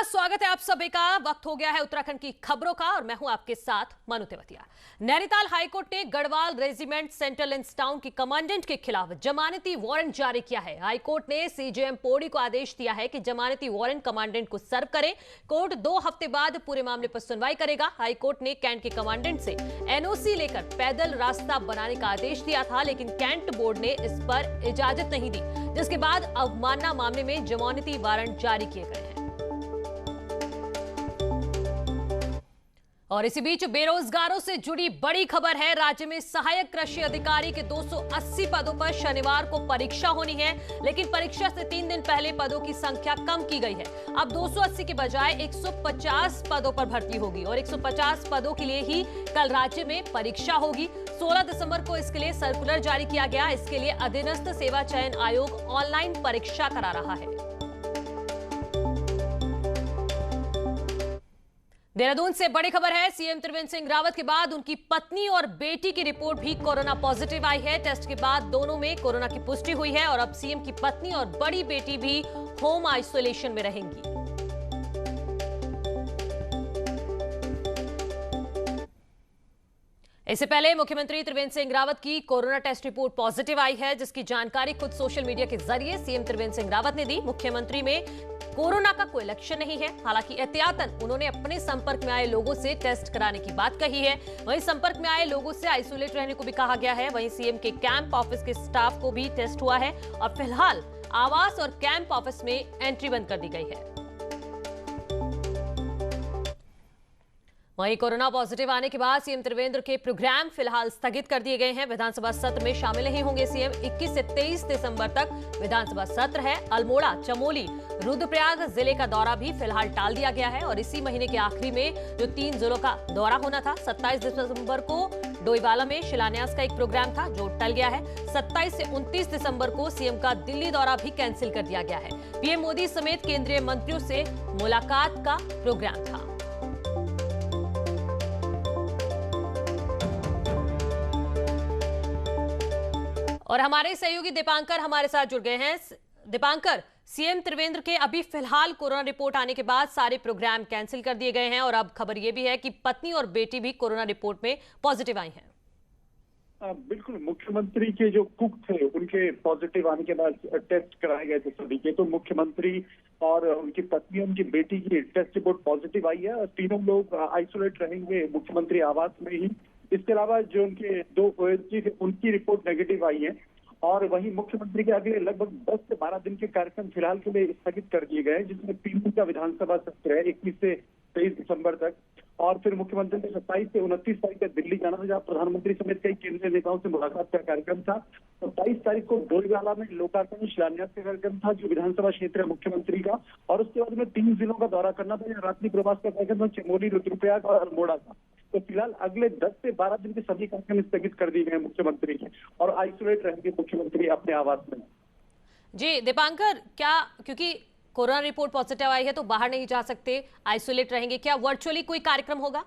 स्वागत है आप सभी का। वक्त हो गया है उत्तराखंड की खबरों का और मैं हूं आपके साथ मनु तेवतिया। नैनीताल हाईकोर्ट ने गढ़वाल रेजिमेंट सेंट्रल इंस टाउन की कमांडेंट के खिलाफ जमानती वारंट जारी किया है। हाईकोर्ट ने सीजेएम पौड़ी को आदेश दिया है कि जमानती वारंट कमांडेंट को सर्व करे। कोर्ट 2 हफ्ते बाद पूरे मामले पर सुनवाई करेगा। हाईकोर्ट ने कैंट के कमांडेंट से एनओसी लेकर पैदल रास्ता बनाने का आदेश दिया था, लेकिन कैंट बोर्ड ने इस पर इजाजत नहीं दी, जिसके बाद अवमानना मामले में जमानती वारंट जारी किए गए हैं। और इसी बीच बेरोजगारों से जुड़ी बड़ी खबर है। राज्य में सहायक कृषि अधिकारी के 280 पदों पर शनिवार को परीक्षा होनी है, लेकिन परीक्षा से 3 दिन पहले पदों की संख्या कम की गई है। अब 280 के बजाय 150 पदों पर भर्ती होगी और 150 पदों के लिए ही कल राज्य में परीक्षा होगी। 16 दिसंबर को इसके लिए सर्कुलर जारी किया गया। इसके लिए अधीनस्थ सेवा चयन आयोग ऑनलाइन परीक्षा करा रहा है। देहरादून से बड़ी खबर है। सीएम त्रिवेंद्र सिंह रावत के बाद उनकी पत्नी और बेटी की रिपोर्ट भी कोरोना पॉजिटिव आई है। टेस्ट के बाद दोनों में कोरोना की पुष्टि हुई है और अब सीएम की पत्नी और बड़ी बेटी भी होम आइसोलेशन में रहेंगी। इससे पहले मुख्यमंत्री त्रिवेंद्र सिंह रावत की कोरोना टेस्ट रिपोर्ट पॉजिटिव आई है, जिसकी जानकारी खुद सोशल मीडिया के जरिए सीएम त्रिवेंद्र सिंह रावत ने दी। मुख्यमंत्री में कोरोना का कोई लक्षण नहीं है। हालांकि एहतियातन उन्होंने अपने संपर्क में आए लोगों से टेस्ट कराने की बात कही है। वहीं संपर्क में आए लोगों से आइसोलेट रहने को भी कहा गया है। वहीं सीएम के कैंप ऑफिस के स्टाफ को भी टेस्ट हुआ है और फिलहाल आवास और कैंप ऑफिस में एंट्री बंद कर दी गई है। वहीं कोरोना पॉजिटिव आने के बाद सीएम त्रिवेंद्र के प्रोग्राम फिलहाल स्थगित कर दिए गए हैं। विधानसभा सत्र में शामिल नहीं होंगे सीएम। 21 से 23 दिसंबर तक विधानसभा सत्र है। अल्मोड़ा, चमोली, रुद्रप्रयाग जिले का दौरा भी फिलहाल टाल दिया गया है और इसी महीने के आखिरी में जो 3 जिलों का दौरा होना था, 27 दिसंबर को डोईवाला में शिलान्यास का एक प्रोग्राम था जो टल गया है। 27 से 29 दिसंबर को सीएम का दिल्ली दौरा भी कैंसिल कर दिया गया है। पीएम मोदी समेत केंद्रीय मंत्रियों से मुलाकात का प्रोग्राम था। और हमारे सहयोगी दीपांकर हमारे साथ जुड़ गए हैं। दीपांकर, सीएम त्रिवेंद्र के अभी फिलहाल कोरोना रिपोर्ट आने के बाद सारे प्रोग्राम कैंसिल कर दिए गए हैं और अब खबर यह भी है कि पत्नी और बेटी भी कोरोना रिपोर्ट में पॉजिटिव आई हैं। बिल्कुल, मुख्यमंत्री के जो कुक थे उनके पॉजिटिव आने के बाद टेस्ट कराए गए थे सभी के, तो मुख्यमंत्री और उनकी पत्नी और उनकी बेटी की टेस्ट रिपोर्ट पॉजिटिव आई है और तीनों लोग आइसोलेट रहेंगे मुख्यमंत्री आवास में ही। इसके अलावा जो उनके 2 ओएसडी थे उनकी रिपोर्ट नेगेटिव आई है और वहीं मुख्यमंत्री के अगले लगभग 10 से 12 दिन के कार्यक्रम फिलहाल के लिए स्थगित कर दिए गए, जिसमें 3 दिन का विधानसभा सत्र है 21 से 23 दिसंबर तक। और फिर मुख्यमंत्री ने 27 से 29 तारीख तक दिल्ली जाना था, जहाँ प्रधानमंत्री समेत कई केंद्रीय नेताओं से मुलाकात का कार्यक्रम था। 27 तारीख को डोईवाला में लोकार्पण शिलान्यास का कार्यक्रम था, जो विधानसभा क्षेत्र है मुख्यमंत्री का। और उसके बाद में 3 जिलों का दौरा करना था, रात्रि प्रवास का कार्यक्रम था चमोली, रुद्रप्रयाग और अल्मोड़ा का। तो फिलहाल अगले 10 से 12 दिन के सभी कार्यक्रम स्थगित कर दिए गए मुख्यमंत्री के और आइसोलेट रहेंगे मुख्यमंत्री अपने आवास में। जी दीपांकर, क्या क्योंकि कोरोना रिपोर्ट पॉजिटिव आई है तो बाहर नहीं जा सकते, आइसोलेट रहेंगे, क्या वर्चुअली कोई कार्यक्रम होगा?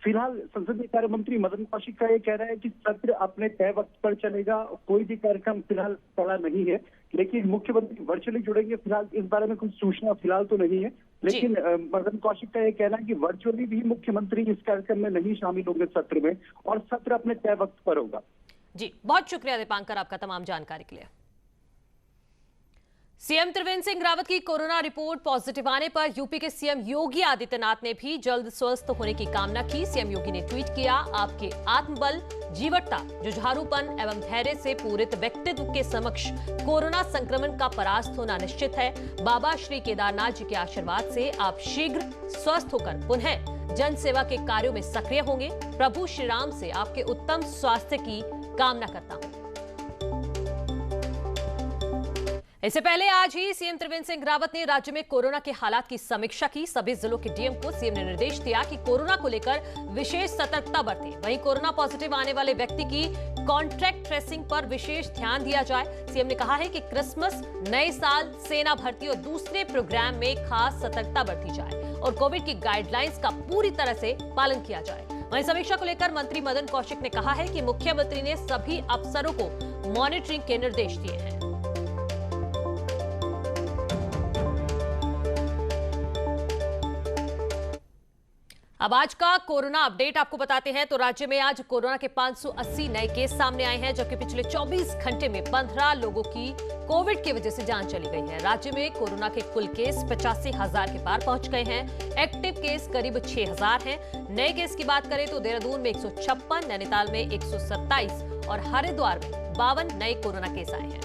फिलहाल संसदीय कार्य मंत्री मदन कौशिक का ये कह रहा है कि सत्र अपने तय वक्त पर चलेगा, कोई भी कार्यक्रम फिलहाल पड़ा नहीं है, लेकिन मुख्यमंत्री वर्चुअली जुड़ेंगे। फिलहाल इस बारे में कुछ सूचना फिलहाल तो नहीं है, लेकिन मदन कौशिक का ये कहना है कि वर्चुअली भी मुख्यमंत्री इस कार्यक्रम में नहीं शामिल होंगे सत्र में और सत्र अपने तय वक्त पर होगा। जी, बहुत शुक्रिया दीपांकर आपका तमाम जानकारी के लिए। सीएम त्रिवेंद्र सिंह रावत की कोरोना रिपोर्ट पॉजिटिव आने पर यूपी के सीएम योगी आदित्यनाथ ने भी जल्द स्वस्थ होने की कामना की। सीएम योगी ने ट्वीट किया, आपके आत्मबल, जीवटता, जुझारूपन एवं धैर्य से पूरित व्यक्तित्व के समक्ष कोरोना संक्रमण का परास्त होना निश्चित है। बाबा श्री केदारनाथ जी के आशीर्वाद से आप शीघ्र स्वस्थ होकर पुनः जन सेवा के कार्यों में सक्रिय होंगे। प्रभु श्री राम से आपके उत्तम स्वास्थ्य की कामना करता हूं। इससे पहले आज ही सीएम त्रिवेंद्र सिंह रावत ने राज्य में कोरोना के हालात की समीक्षा की। सभी जिलों के डीएम को सीएम ने निर्देश दिया कि कोरोना को लेकर विशेष सतर्कता बरतें। वहीं कोरोना पॉजिटिव आने वाले व्यक्ति की कॉन्ट्रैक्ट ट्रेसिंग पर विशेष ध्यान दिया जाए। सीएम ने कहा है कि क्रिसमस, नए साल, सेना भर्ती और दूसरे प्रोग्राम में खास सतर्कता बरती जाए और कोविड की गाइडलाइंस का पूरी तरह से पालन किया जाए। वहीं समीक्षा को लेकर मंत्री मदन कौशिक ने कहा है कि मुख्यमंत्री ने सभी अफसरों को मॉनिटरिंग के निर्देश दिए हैं। अब आज का कोरोना अपडेट आपको बताते हैं। तो राज्य में आज कोरोना के 580 नए केस सामने आए हैं, जबकि पिछले 24 घंटे में 15 लोगों की कोविड की वजह से जान चली गई है। राज्य में कोरोना के कुल केस 85,000 के पार पहुंच गए हैं। एक्टिव केस करीब 6,000 हैं। नए केस की बात करें तो देहरादून में 156, नैनीताल में 127 और हरिद्वार में 52 नए कोरोना केस आए हैं।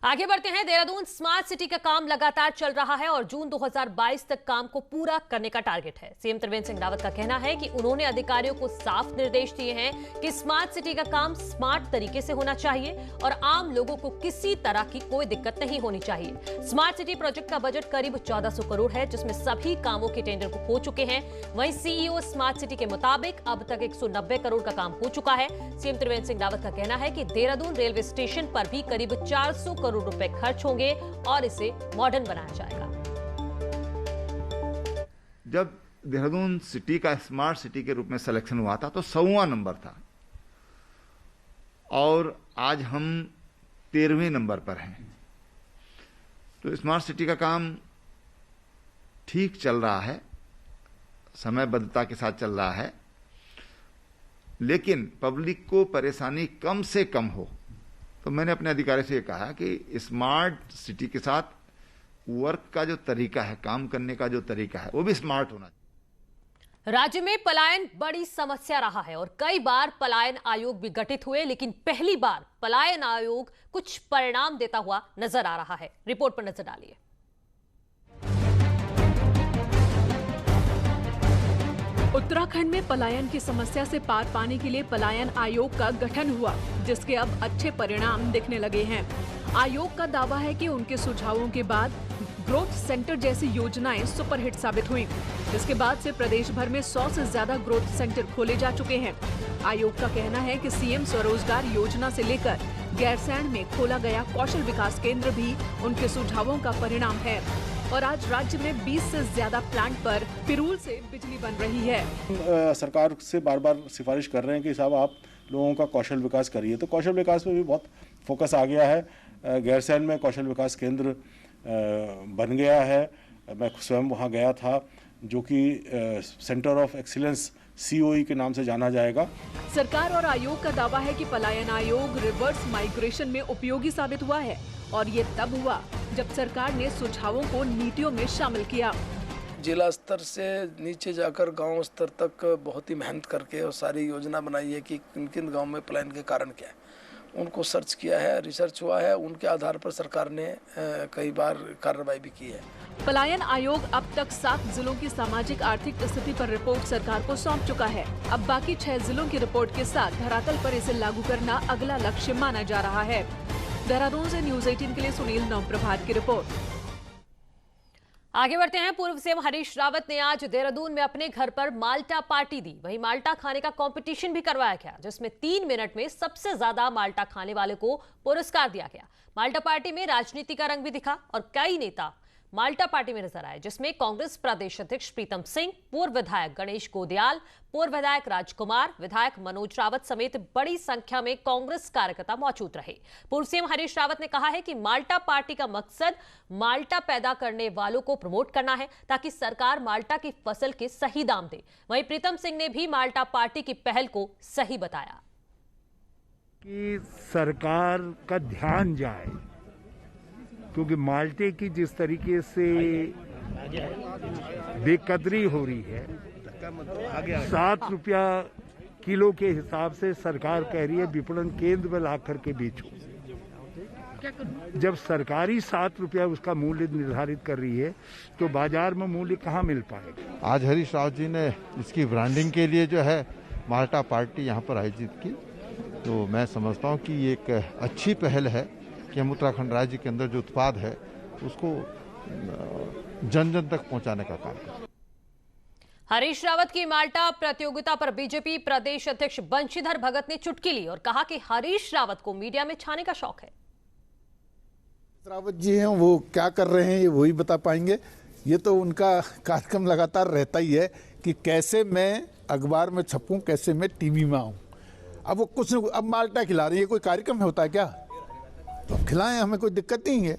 आगे बढ़ते हैं। देहरादून स्मार्ट सिटी का काम लगातार चल रहा है और जून 2022 तक काम को पूरा करने का टारगेट है। सीएम त्रिवेंद्र सिंह रावत का कहना है कि उन्होंने अधिकारियों को साफ निर्देश दिए हैं कि स्मार्ट सिटी का काम स्मार्ट तरीके से होना चाहिए और आम लोगों को किसी तरह की कोई दिक्कत नहीं होनी चाहिए। स्मार्ट सिटी प्रोजेक्ट का बजट करीब 1400 करोड़ है, जिसमें सभी कामों के टेंडर हो चुके हैं। वहीं सीईओ स्मार्ट सिटी के मुताबिक अब तक 190 करोड़ का काम हो चुका है। सीएम त्रिवेंद्र सिंह रावत का कहना है कि देहरादून रेलवे स्टेशन पर भी करीब 400 करोड़ रुपए खर्च होंगे और इसे मॉडर्न बनाया जाएगा। जब देहरादून सिटी का स्मार्ट सिटी के रूप में सिलेक्शन हुआ था तो 100वां नंबर था और आज हम 13वें नंबर पर हैं। तो स्मार्ट सिटी का काम ठीक चल रहा है, समयबद्धता के साथ चल रहा है, लेकिन पब्लिक को परेशानी कम से कम हो। तो मैंने अपने अधिकारी से ये कहा कि स्मार्ट सिटी के साथ वर्क का जो तरीका है, काम करने का जो तरीका है, वो भी स्मार्ट होना चाहिए। राज्य में पलायन बड़ी समस्या रहा है और कई बार पलायन आयोग भी गठित हुए, लेकिन पहली बार पलायन आयोग कुछ परिणाम देता हुआ नजर आ रहा है। रिपोर्ट पर नजर डालिए। उत्तराखंड में पलायन की समस्या से पार पाने के लिए पलायन आयोग का गठन हुआ, जिसके अब अच्छे परिणाम दिखने लगे हैं। आयोग का दावा है कि उनके सुझावों के बाद ग्रोथ सेंटर जैसी योजनाएं सुपरहिट साबित हुई, जिसके बाद से प्रदेश भर में 100 से ज्यादा ग्रोथ सेंटर खोले जा चुके हैं। आयोग का कहना है कि सीएम स्वरोजगार योजना से लेकर गैरसैंण में खोला गया कौशल विकास केंद्र भी उनके सुझावों का परिणाम है और आज राज्य में 20 से ज्यादा प्लांट पर पिरूल से बिजली बन रही है। सरकार से बार बार सिफारिश कर रहे हैं कि साहब आप लोगों का कौशल विकास करिए, तो कौशल विकास पे भी बहुत फोकस आ गया है। गैरसैंण में कौशल विकास केंद्र बन गया है। मैं स्वयं वहाँ गया था, जो कि सेंटर ऑफ एक्सीलेंस COE के नाम से जाना जाएगा। सरकार और आयोग का दावा है कि पलायन आयोग रिवर्स माइग्रेशन में उपयोगी साबित हुआ है और ये तब हुआ जब सरकार ने सुझावों को नीतियों में शामिल किया। जिला स्तर से नीचे जाकर गांव स्तर तक बहुत ही मेहनत करके और सारी योजना बनाई है कि किन किन गाँव में पलायन के कारण क्या है, उनको सर्च किया है, रिसर्च हुआ है। उनके आधार पर सरकार ने कई बार कार्रवाई भी की है। पलायन आयोग अब तक 7 जिलों की सामाजिक आर्थिक स्थिति पर रिपोर्ट सरकार को सौंप चुका है। अब बाकी 6 जिलों की रिपोर्ट के साथ धरातल पर इसे लागू करना अगला लक्ष्य माना जा रहा है। देहरादून से न्यूज 18 के लिए सुनील नवप्रभात की रिपोर्ट। आगे बढ़ते हैं। पूर्व सीएम हरीश रावत ने आज देहरादून में अपने घर पर माल्टा पार्टी दी। वहीं माल्टा खाने का कंपटीशन भी करवाया गया, जिसमें 3 मिनट में सबसे ज्यादा माल्टा खाने वाले को पुरस्कार दिया गया। माल्टा पार्टी में राजनीति का रंग भी दिखा और कई नेता माल्टा पार्टी में नजर आए, जिसमें कांग्रेस प्रदेश अध्यक्ष प्रीतम सिंह, पूर्व विधायक गणेश गोदियाल, पूर्व विधायक राजकुमार, विधायक मनोज रावत समेत बड़ी संख्या में कांग्रेस कार्यकर्ता मौजूद रहे। पूर्व सीएम हरीश रावत ने कहा है कि माल्टा पार्टी का मकसद माल्टा पैदा करने वालों को प्रमोट करना है, ताकि सरकार माल्टा की फसल के सही दाम दे। वहीं प्रीतम सिंह ने भी माल्टा पार्टी की पहल को सही बताया कि सरकार का ध्यान जाए, क्योंकि माल्टे की जिस तरीके से बेकदरी हो रही है, 7 रुपया किलो के हिसाब से सरकार कह रही है विपणन केंद्र में ला करके बेचो। जब सरकारी 7 रुपया उसका मूल्य निर्धारित कर रही है, तो बाजार में मूल्य कहाँ मिल पाएगा। आज हरीश रावत जी ने इसकी ब्रांडिंग के लिए जो है माल्टा पार्टी यहाँ पर आयोजित की, तो मैं समझता हूँ कि ये एक अच्छी पहल है कि हम उत्तराखंड राज्य के अंदर जो उत्पाद है उसको जन जन तक पहुंचाने का काम करें। हरीश रावत की माल्टा प्रतियोगिता पर बीजेपी प्रदेश अध्यक्ष बंशीधर भगत ने चुटकी ली और कहा कि हरीश रावत को मीडिया में छाने का शौक है। रावत जी हैं, वो क्या कर रहे हैं ये वही बता पाएंगे। ये तो उनका कार्यक्रम लगातार रहता ही है कि कैसे मैं अखबार में छपूं, कैसे मैं टीवी में आऊं। अब वो कुछ न, अब माल्टा खिला रही है, कोई कार्यक्रम होता है क्या? तो खिलाएं, हमें कोई दिक्कत नहीं है।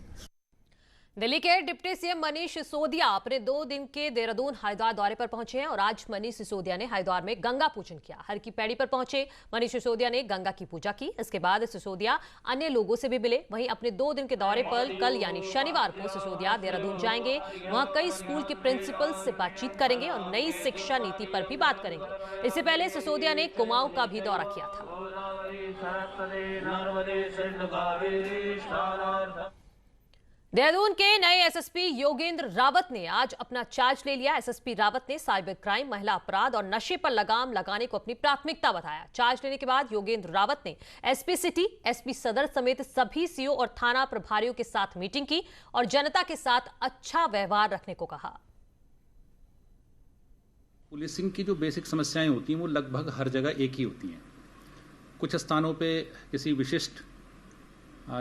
दिल्ली के डिप्टी सीएम मनीष सिसोदिया अपने 2 दिन के देहरादून हरिद्वार दौरे पर पहुंचे हैं और आज मनीष सिसोदिया ने हरिद्वार में गंगा पूजन किया। हर की पैड़ी पर पहुंचे मनीष सिसोदिया ने गंगा की पूजा की। इसके बाद सिसोदिया अन्य लोगों से भी मिले। वहीं अपने 2 दिन के दौरे पर कल यानी शनिवार को सिसोदिया देहरादून जाएंगे। वहां कई स्कूल के प्रिंसिपल से बातचीत करेंगे और नई शिक्षा नीति पर भी बात करेंगे। इससे पहले सिसोदिया ने कुमाऊं का भी दौरा किया था। देहरादून के नए एसएसपी योगेंद्र रावत ने आज अपना चार्ज ले लिया। एसएसपी रावत ने साइबर क्राइम, महिला अपराध और नशे पर लगाम लगाने को अपनी प्राथमिकता बताया। चार्ज लेने के बाद योगेंद्र रावत ने एसपी सिटी, एसपी सदर समेत सभी सीओ और थाना प्रभारियों के साथ मीटिंग की और जनता के साथ अच्छा व्यवहार रखने को कहा। पुलिसिंग की जो बेसिक समस्याएं होती हैं वो लगभग हर जगह एक ही होती हैं। कुछ स्थानों पे किसी विशिष्ट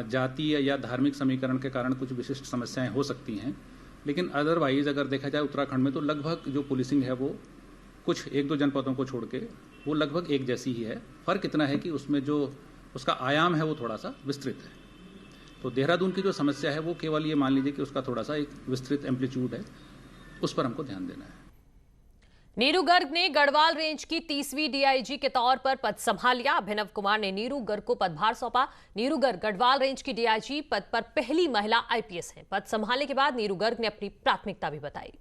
जातीय या धार्मिक समीकरण के कारण कुछ विशिष्ट समस्याएं हो सकती हैं, लेकिन अदरवाइज अगर देखा जाए उत्तराखंड में तो लगभग जो पुलिसिंग है वो कुछ 1-2 जनपदों को छोड़ के वो लगभग एक जैसी ही है। फर्क इतना है कि उसमें जो उसका आयाम है वो थोड़ा सा विस्तृत है। तो देहरादून की जो समस्या है वो केवल ये मान लीजिए कि उसका थोड़ा सा एक विस्तृत एम्पलीट्यूड है, उस पर हमको ध्यान देना है। नीरू गर्ग ने गढ़वाल रेंज की 30वीं डीआईजी के तौर पर पद संभाल लिया। अभिनव कुमार ने नीरू गर्ग को पदभार सौंपा। नीरू गर्ग गढ़वाल रेंज की डीआईजी पद पर पहली महिला आईपीएस हैं। पद संभालने के बाद नीरू गर्ग ने अपनी प्राथमिकता भी बताई।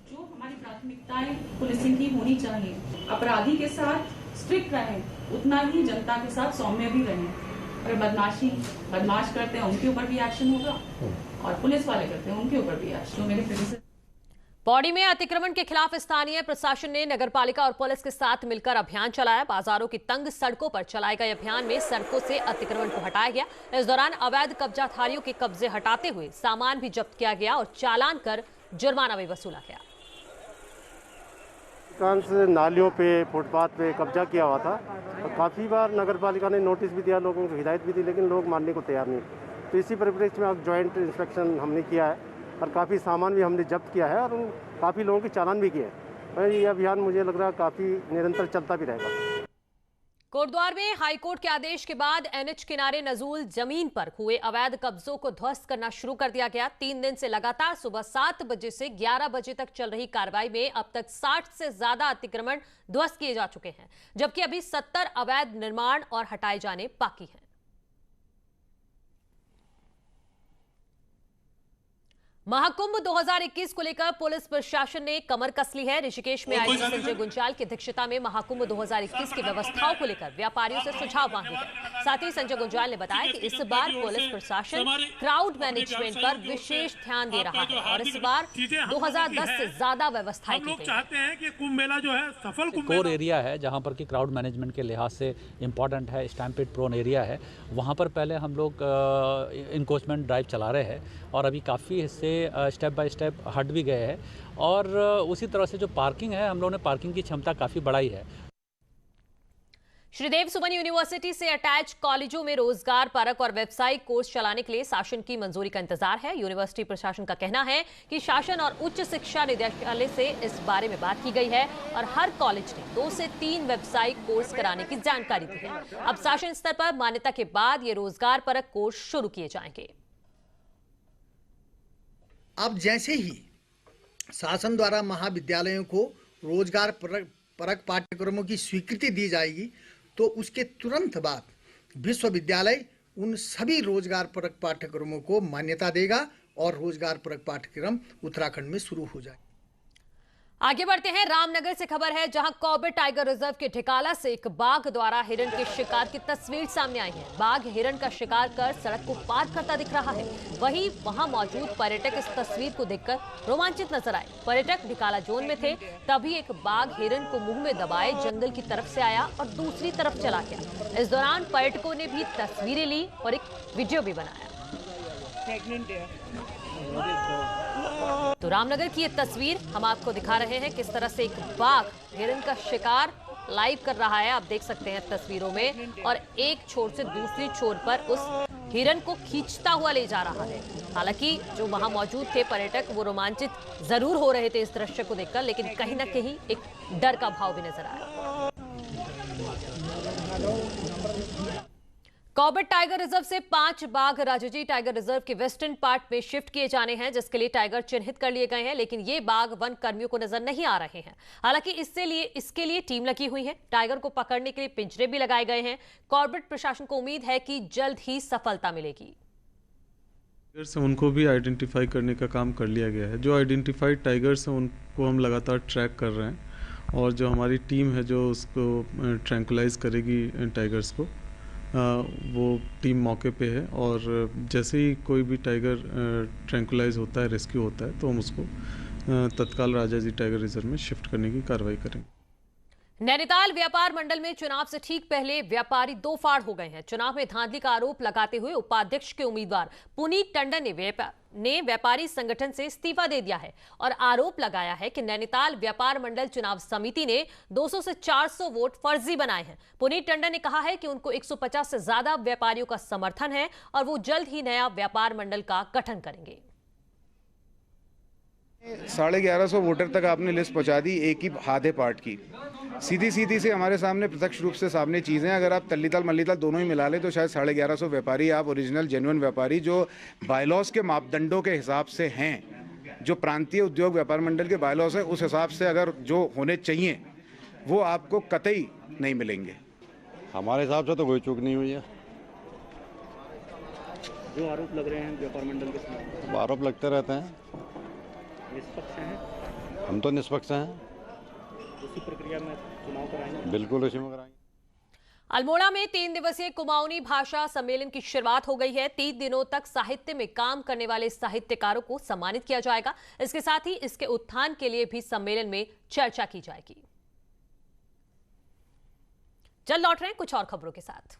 जो हमारी प्राथमिकताएं पुलिसिंग की होनी चाहिए, अपराधी के साथ स्ट्रिक्ट रहें, उतना ही जनता के साथ सौम्य भी रहें। अगर बदमाश करते हैं उनके ऊपर भी एक्शन होगा और पुलिस वाले करते हैं उनके ऊपर भी एक्शन। पौड़ी में अतिक्रमण के खिलाफ स्थानीय प्रशासन ने नगरपालिका और पुलिस के साथ मिलकर अभियान चलाया। बाजारों की तंग सड़कों पर चलाए गए अभियान में सड़कों से अतिक्रमण को हटाया गया। इस दौरान अवैध कब्जाधारियों के कब्जे हटाते हुए सामान भी जब्त किया गया और चालान कर जुर्माना भी वसूला गया। नालियों पे, फुटपाथ पे कब्जा किया हुआ था और काफ़ी बार नगरपालिका ने नोटिस भी दिया, लोगों को हिदायत भी दी, लेकिन लोग मानने को तैयार नहीं। तो इसी परिप्रेक्ष्य में अब ज्वाइंट इंस्पेक्शन हमने किया है और काफ़ी सामान भी हमने जब्त किया है और काफ़ी लोगों के चालान भी किए हैं। और ये अभियान मुझे लग रहा है काफ़ी निरंतर चलता भी रहेगा। कोटद्वार में हाईकोर्ट के आदेश के बाद एनएच किनारे नजूल जमीन पर हुए अवैध कब्जों को ध्वस्त करना शुरू कर दिया गया। 3 दिन से लगातार सुबह 7 बजे से 11 बजे तक चल रही कार्रवाई में अब तक 60 से ज्यादा अतिक्रमण ध्वस्त किए जा चुके हैं, जबकि अभी 70 अवैध निर्माण और हटाए जाने बाकी हैं। महाकुंभ 2021 को लेकर पुलिस प्रशासन ने कमर कस ली है। ऋषिकेश में आईजी संजय गुंजाल की अध्यक्षता में महाकुंभ 2021 की व्यवस्थाओं को लेकर व्यापारियों से सुझाव मांगे गए। साथ ही संजय गुंजाल ने बताया कि इस बार पुलिस प्रशासन क्राउड मैनेजमेंट पर विशेष ध्यान दे रहा है और इस बार 2010 से ज्यादा व्यवस्थाएं की गई। चाहते हैं कि कुंभ मेला जो है सफल कोर एरिया है जहां पर कि क्राउड मैनेजमेंट के लिहाज से इम्पोर्टेंट है, स्टैम्पेड प्रोन एरिया है। वहां पर पहले हम लोग इनकोचमेंट ड्राइव चला रहे हैं और अभी काफ़ी हिस्से स्टेप बाय स्टेप हट भी गए हैं और उसी तरह से जो पार्किंग है, हम लोगों ने पार्किंग की क्षमता काफ़ी बढ़ाई है। श्रीदेव सुमन यूनिवर्सिटी से अटैच कॉलेजों में रोजगार परक और व्यावसायिक कोर्स चलाने के लिए शासन की मंजूरी का इंतजार है। यूनिवर्सिटी प्रशासन का कहना है कि शासन और उच्च शिक्षा निदेशालय से इस बारे में बात की गई है और हर कॉलेज ने 2 से 3 व्यावसायिक कोर्स कराने की जानकारी दी है। अब शासन स्तर पर मान्यता के बाद ये रोजगार परक कोर्स शुरू किए जाएंगे। अब जैसे ही शासन द्वारा महाविद्यालयों को रोजगार परक पाठ्यक्रमों की स्वीकृति दी जाएगी तो उसके तुरंत बाद विश्वविद्यालय उन सभी रोजगार परक पाठ्यक्रमों को मान्यता देगा और रोजगार परक पाठ्यक्रम उत्तराखंड में शुरू हो जाए। आगे बढ़ते हैं। रामनगर से खबर है जहां कॉर्बेट टाइगर रिजर्व के ढिकाला से एक बाघ द्वारा हिरण के शिकार की तस्वीर सामने आई है। बाघ हिरण का शिकार कर सड़क को पार करता दिख रहा है। वहीं वहां मौजूद पर्यटक इस तस्वीर को देखकर रोमांचित नजर आए। पर्यटक ढिकाला जोन में थे, तभी एक बाघ हिरण को मुंह में दबाए जंगल की तरफ से आया और दूसरी तरफ चला गया। इस दौरान पर्यटकों ने भी तस्वीरें ली और एक वीडियो भी बनाया। तो रामनगर की ये तस्वीर हम आपको दिखा रहे हैं, किस तरह से एक बाघ हिरण का शिकार लाइव कर रहा है। आप देख सकते हैं तस्वीरों में, और एक छोर से दूसरी छोर पर उस हिरण को खींचता हुआ ले जा रहा है। हालांकि जो वहां मौजूद थे पर्यटक वो रोमांचित जरूर हो रहे थे इस दृश्य को देखकर, लेकिन कहीं ना कहीं एक डर का भाव भी नजर आया। कॉर्बेट टाइगर रिजर्व से 5 बाघ राजाजी टाइगर रिजर्व के वेस्टर्न पार्ट में शिफ्ट किए जाने हैं, जिसके लिए टाइगर चिन्हित कर लिए गए हैं, लेकिन ये बाघ वन कर्मियों को नजर नहीं आ रहे हैं। हालांकि इसके लिए टीम लगी हुई है। टाइगर को पकड़ने के लिए पिंजरे भी लगाए गए हैं। कॉर्बेट प्रशासन को उम्मीद है कि जल्द ही सफलता मिलेगी। टाइगर्स उनको भी आइडेंटिफाई करने का काम कर लिया गया है। जो आइडेंटिफाइड टाइगर्स हैं उनको हम लगातार ट्रैक कर रहे हैं, और जो हमारी टीम है जो उसको ट्रैंकुलाइज करेगी टाइगर्स को, वो टीम मौके पे है, और जैसे ही कोई भी टाइगर ट्रैंकुलाइज होता है, रेस्क्यू होता है, तो हम उसको तत्काल राजाजी टाइगर रिजर्व में शिफ्ट करने की कार्रवाई करेंगे। नैनीताल व्यापार मंडल में चुनाव से ठीक पहले व्यापारी दो फाड़ हो गए हैं। चुनाव में धांधली का आरोप लगाते हुए उपाध्यक्ष के उम्मीदवार पुनीत टंडन ने व्यापारी संगठन से इस्तीफा दे दिया है और आरोप लगाया है कि नैनीताल व्यापार मंडल चुनाव समिति ने 200 से 400 वोट फर्जी बनाए हैं। पुनीत टंडन ने कहा है कि उनको 150 से ज्यादा व्यापारियों का समर्थन है और वो जल्द ही नया व्यापार मंडल का गठन करेंगे। 1150 वोटर तक आपने लिस्ट पहुंचा दी एक ही आधे पार्ट की। सीधी से हमारे सामने प्रत्यक्ष रूप से सामने चीज़ें, अगर आप तल्लीताल मल्लीताल दोनों ही मिला लें तो शायद 1150 व्यापारी आप ओरिजिनल जेन्युइन व्यापारी जो बायलॉज के मापदंडों के हिसाब से हैं, जो प्रांतीय उद्योग व्यापार मंडल के बायलॉज है उस हिसाब से अगर जो होने चाहिए वो आपको कतई नहीं मिलेंगे। हमारे हिसाब से तो कोई चूक नहीं हुई है। जो आरोप लग रहे हैं व्यापार मंडल के खिलाफ, आरोप लगते रहते हैं। निष्पक्ष हैं? हम तो निष्पक्ष हैं। उसी प्रक्रिया में चुनाव कराएंगे? बिल्कुल उसी में कराएंगे। अल्मोड़ा में 3 दिवसीय कुमाऊनी भाषा सम्मेलन की शुरुआत हो गई है। 3 दिनों तक साहित्य में काम करने वाले साहित्यकारों को सम्मानित किया जाएगा। इसके साथ ही इसके उत्थान के लिए भी सम्मेलन में चर्चा की जाएगी। जल्द लौट रहे हैं कुछ और खबरों के साथ।